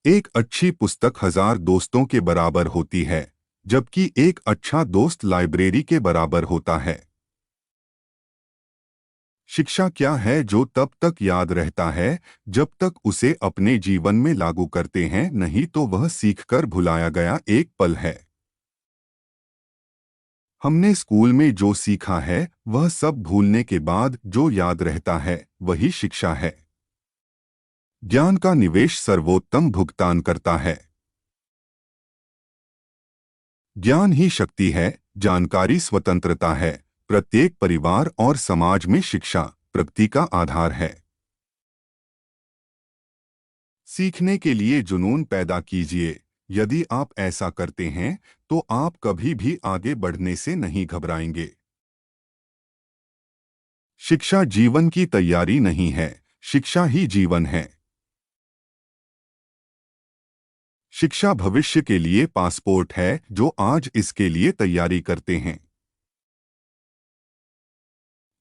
एक अच्छी पुस्तक 1000 दोस्तों के बराबर होती है, जबकि एक अच्छा दोस्त लाइब्रेरी के बराबर होता है। शिक्षा क्या है जो तब तक याद रहता है जब तक उसे अपने जीवन में लागू करते हैं, नहीं तो वह सीखकर भुलाया गया एक पल है। हमने स्कूल में जो सीखा है वह सब भूलने के बाद जो याद रहता है वही शिक्षा है। ज्ञान का निवेश सर्वोत्तम भुगतान करता है। ज्ञान ही शक्ति है, जानकारी स्वतंत्रता है। प्रत्येक परिवार और समाज में शिक्षा प्रगति का आधार है। सीखने के लिए जुनून पैदा कीजिए। यदि आप ऐसा करते हैं तो आप कभी भी आगे बढ़ने से नहीं घबराएंगे। शिक्षा जीवन की तैयारी नहीं है, शिक्षा ही जीवन है। शिक्षा भविष्य के लिए पासपोर्ट है जो आज इसके लिए तैयारी करते हैं।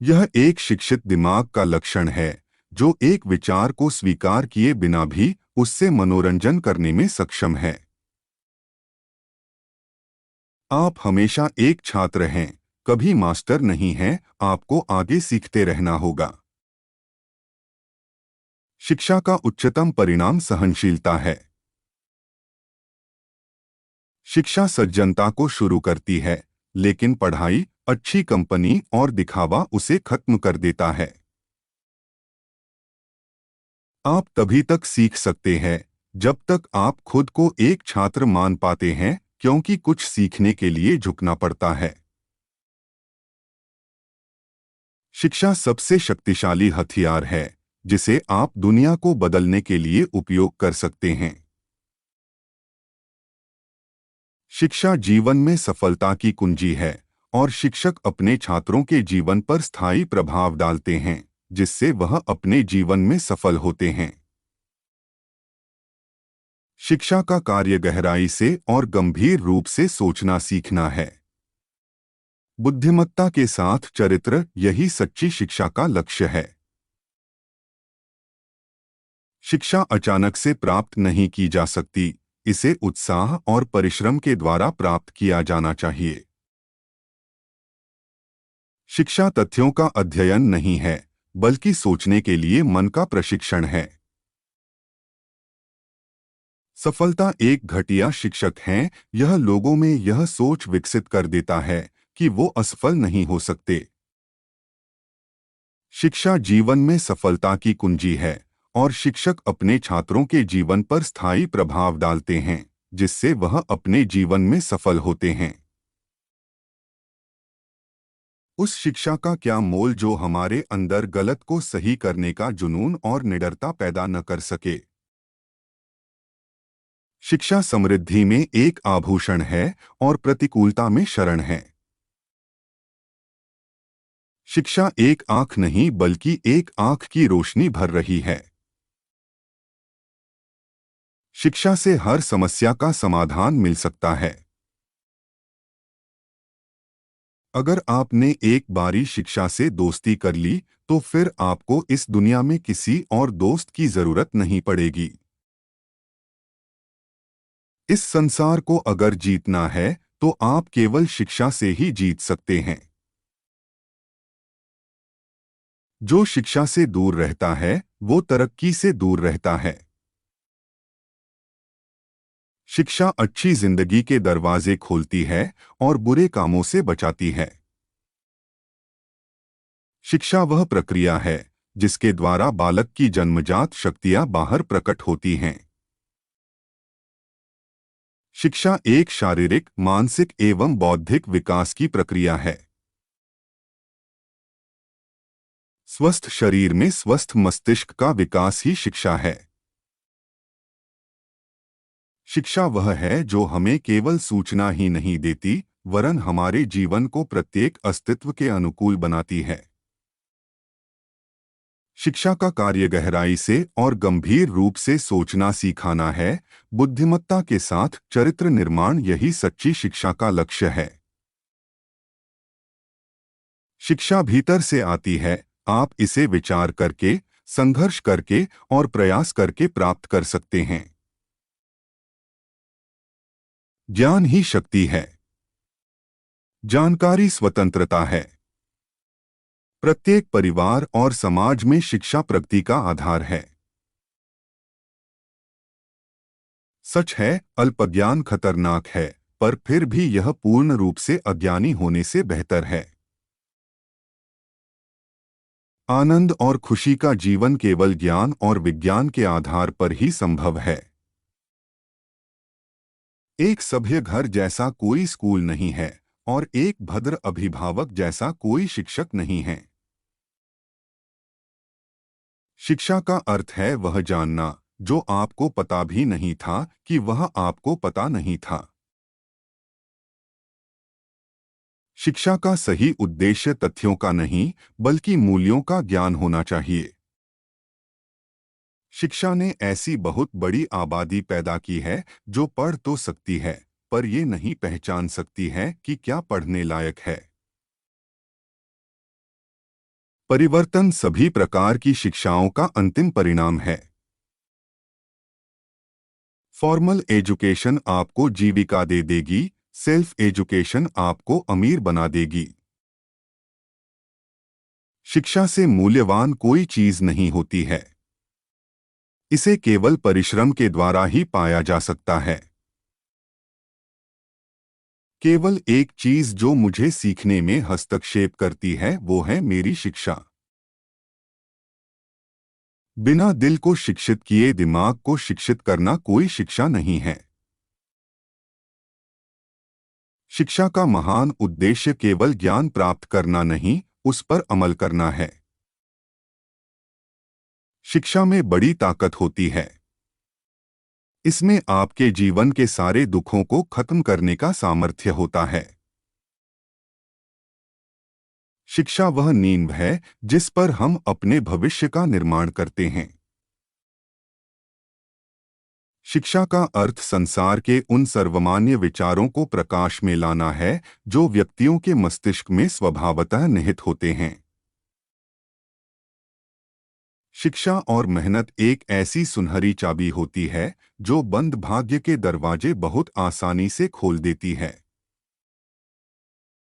यह एक शिक्षित दिमाग का लक्षण है जो एक विचार को स्वीकार किए बिना भी उससे मनोरंजन करने में सक्षम है। आप हमेशा एक छात्र हैं, कभी मास्टर नहीं हैं। आपको आगे सीखते रहना होगा। शिक्षा का उच्चतम परिणाम सहनशीलता है। शिक्षा सज्जनता को शुरू करती है, लेकिन पढ़ाई, अच्छी कंपनी और दिखावा उसे खत्म कर देता है। आप तभी तक सीख सकते हैं जब तक आप खुद को एक छात्र मान पाते हैं, क्योंकि कुछ सीखने के लिए झुकना पड़ता है। शिक्षा सबसे शक्तिशाली हथियार है जिसे आप दुनिया को बदलने के लिए उपयोग कर सकते हैं। शिक्षा जीवन में सफलता की कुंजी है और शिक्षक अपने छात्रों के जीवन पर स्थायी प्रभाव डालते हैं, जिससे वह अपने जीवन में सफल होते हैं। शिक्षा का कार्य गहराई से और गंभीर रूप से सोचना सीखना है। बुद्धिमत्ता के साथ चरित्र, यही सच्ची शिक्षा का लक्ष्य है। शिक्षा अचानक से प्राप्त नहीं की जा सकती, इसे उत्साह और परिश्रम के द्वारा प्राप्त किया जाना चाहिए। शिक्षा तथ्यों का अध्ययन नहीं है, बल्कि सोचने के लिए मन का प्रशिक्षण है। सफलता एक घटिया शिक्षक है, यह लोगों में यह सोच विकसित कर देता है कि वो असफल नहीं हो सकते। शिक्षा जीवन में सफलता की कुंजी है और शिक्षक अपने छात्रों के जीवन पर स्थायी प्रभाव डालते हैं, जिससे वह अपने जीवन में सफल होते हैं। उस शिक्षा का क्या मोल जो हमारे अंदर गलत को सही करने का जुनून और निडरता पैदा न कर सके। शिक्षा समृद्धि में एक आभूषण है और प्रतिकूलता में शरण है। शिक्षा एक आंख नहीं बल्कि एक आंख की रोशनी भर रही है। शिक्षा से हर समस्या का समाधान मिल सकता है। अगर आपने एक बारी शिक्षा से दोस्ती कर ली तो फिर आपको इस दुनिया में किसी और दोस्त की जरूरत नहीं पड़ेगी। इस संसार को अगर जीतना है तो आप केवल शिक्षा से ही जीत सकते हैं। जो शिक्षा से दूर रहता है वो तरक्की से दूर रहता है। शिक्षा अच्छी जिंदगी के दरवाजे खोलती है और बुरे कामों से बचाती है। शिक्षा वह प्रक्रिया है जिसके द्वारा बालक की जन्मजात शक्तियां बाहर प्रकट होती हैं। शिक्षा एक शारीरिक, मानसिक एवं बौद्धिक विकास की प्रक्रिया है। स्वस्थ शरीर में स्वस्थ मस्तिष्क का विकास ही शिक्षा है। शिक्षा वह है जो हमें केवल सूचना ही नहीं देती, वरन हमारे जीवन को प्रत्येक अस्तित्व के अनुकूल बनाती है। शिक्षा का कार्य गहराई से और गंभीर रूप से सोचना सिखाना है। बुद्धिमत्ता के साथ चरित्र निर्माण, यही सच्ची शिक्षा का लक्ष्य है। शिक्षा भीतर से आती है, आप इसे विचार करके, संघर्ष करके और प्रयास करके प्राप्त कर सकते हैं। ज्ञान ही शक्ति है। जानकारी स्वतंत्रता है। प्रत्येक परिवार और समाज में शिक्षा प्रगति का आधार है। सच है, अल्पज्ञान खतरनाक है, पर फिर भी यह पूर्ण रूप से अज्ञानी होने से बेहतर है। आनंद और खुशी का जीवन केवल ज्ञान और विज्ञान के आधार पर ही संभव है। एक सभ्य घर जैसा कोई स्कूल नहीं है और एक भद्र अभिभावक जैसा कोई शिक्षक नहीं है। शिक्षा का अर्थ है वह जानना जो आपको पता भी नहीं था कि वह आपको पता नहीं था। शिक्षा का सही उद्देश्य तथ्यों का नहीं, बल्कि मूल्यों का ज्ञान होना चाहिए। शिक्षा ने ऐसी बहुत बड़ी आबादी पैदा की है जो पढ़ तो सकती है, पर ये नहीं पहचान सकती है कि क्या पढ़ने लायक है। परिवर्तन सभी प्रकार की शिक्षाओं का अंतिम परिणाम है। फॉर्मल एजुकेशन आपको जीविका दे देगी, सेल्फ एजुकेशन आपको अमीर बना देगी। शिक्षा से मूल्यवान कोई चीज नहीं होती है। इसे केवल परिश्रम के द्वारा ही पाया जा सकता है। केवल एक चीज जो मुझे सीखने में हस्तक्षेप करती है वो है मेरी शिक्षा। बिना दिल को शिक्षित किए दिमाग को शिक्षित करना कोई शिक्षा नहीं है। शिक्षा का महान उद्देश्य केवल ज्ञान प्राप्त करना नहीं, उस पर अमल करना है। शिक्षा में बड़ी ताकत होती है। इसमें आपके जीवन के सारे दुखों को खत्म करने का सामर्थ्य होता है। शिक्षा वह नींव है जिस पर हम अपने भविष्य का निर्माण करते हैं। शिक्षा का अर्थ संसार के उन सर्वमान्य विचारों को प्रकाश में लाना है जो व्यक्तियों के मस्तिष्क में स्वभावतः निहित होते हैं। शिक्षा और मेहनत एक ऐसी सुनहरी चाबी होती है जो बंद भाग्य के दरवाजे बहुत आसानी से खोल देती है।